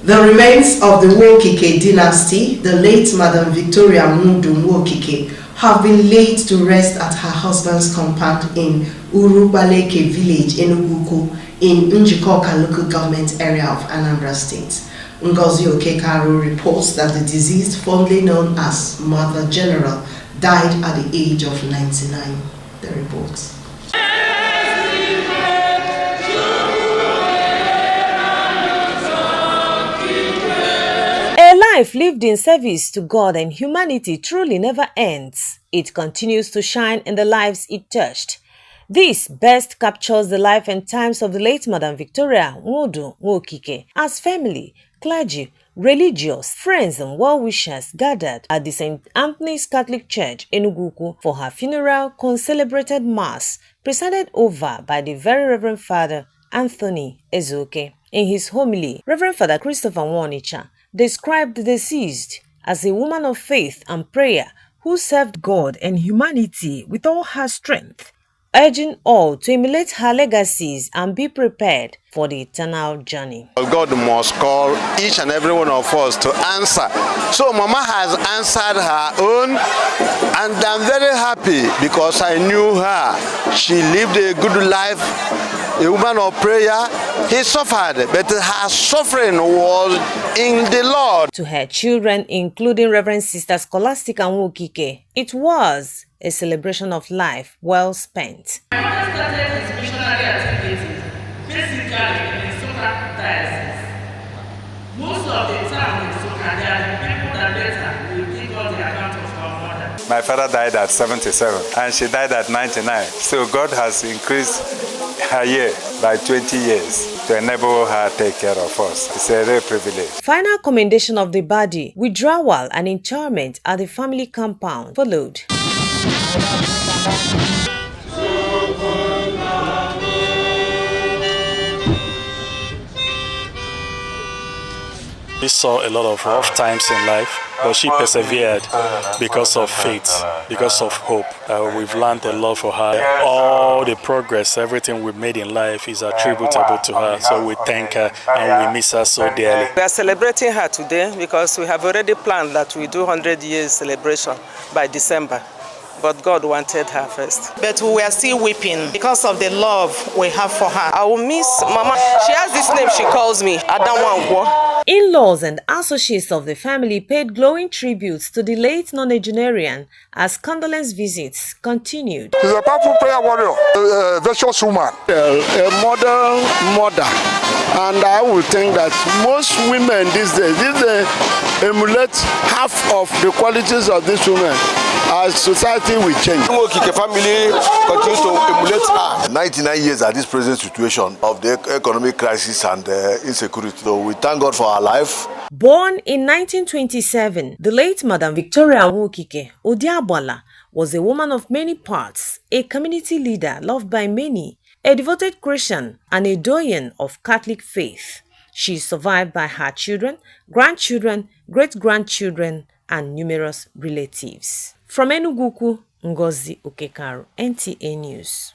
The remains of the Nwokike dynasty, the late Madam Victoria Nwudu Nwokike, have been laid to rest at her husband's compound in Urubaleke village in Enugu in Njikoka local government area of Anambra State. Nwudu Nwokike reports that the deceased, formerly known as Mother General, died at the age of 99. The report. A life lived in service to God and humanity truly never ends. It continues to shine in the lives it touched. This best captures the life and times of the late Madam Victoria Nwudu Nwokike as family, clergy, religious, friends and well-wishers gathered at the St. Anthony's Catholic Church in Enugu for her funeral concelebrated mass presided over by the Very Reverend Father Anthony Ezeoke. In his homily, Reverend Father Christopher Nwonicha described the deceased as a woman of faith and prayer who served God and humanity with all her strength, urging all to emulate her legacies and be prepared for the eternal journey. God must call each and every one of us to answer. So Mama has answered her own, and I'm very happy because I knew her. She lived a good life, a woman of prayer. He suffered, but her suffering was in the Lord. To her children, including Reverend Sister Scholastica Nwokike, it was a celebration of life well spent. My mother started his missionary activities basically in Soka diocese. Most of the time in Soka, there are the people that later will take on the account of our mother. My father died at 77 and she died at 99. So God has increased her year by 20 years to enable her to take care of us. It's a real privilege. Final commendation of the body, withdrawal and interment at the family compound followed. She saw a lot of rough times in life, but she persevered because of faith, because of hope. We've learned a lot for her. All the progress, everything we've made in life is attributable to her. So we thank her and we miss her so dearly. We are celebrating her today because we have already planned that we do 100 years celebration by December. But God wanted her first. But we were still weeping because of the love we have for her. I will miss Mama. She has this name she calls me, Adanwango. In-laws and associates of the family paid glowing tributes to the late nonagenarian as condolence visits continued. She's a powerful prayer warrior, a virtuous woman, a model mother. And I would think that most women these days, if they emulate half of the qualities of this woman, our society will change. The Nwokike family continues to emulate her. 99 years at this present situation of the economic crisis and insecurity. So we thank God for her life. Born in 1927, the late Madam Victoria Nwokike Odiabala was a woman of many parts, a community leader loved by many, a devoted Christian, and a doyen of Catholic faith. She is survived by her children, grandchildren, great-grandchildren, and numerous relatives. From Enugu, Ngozi Okekaru, NTA News.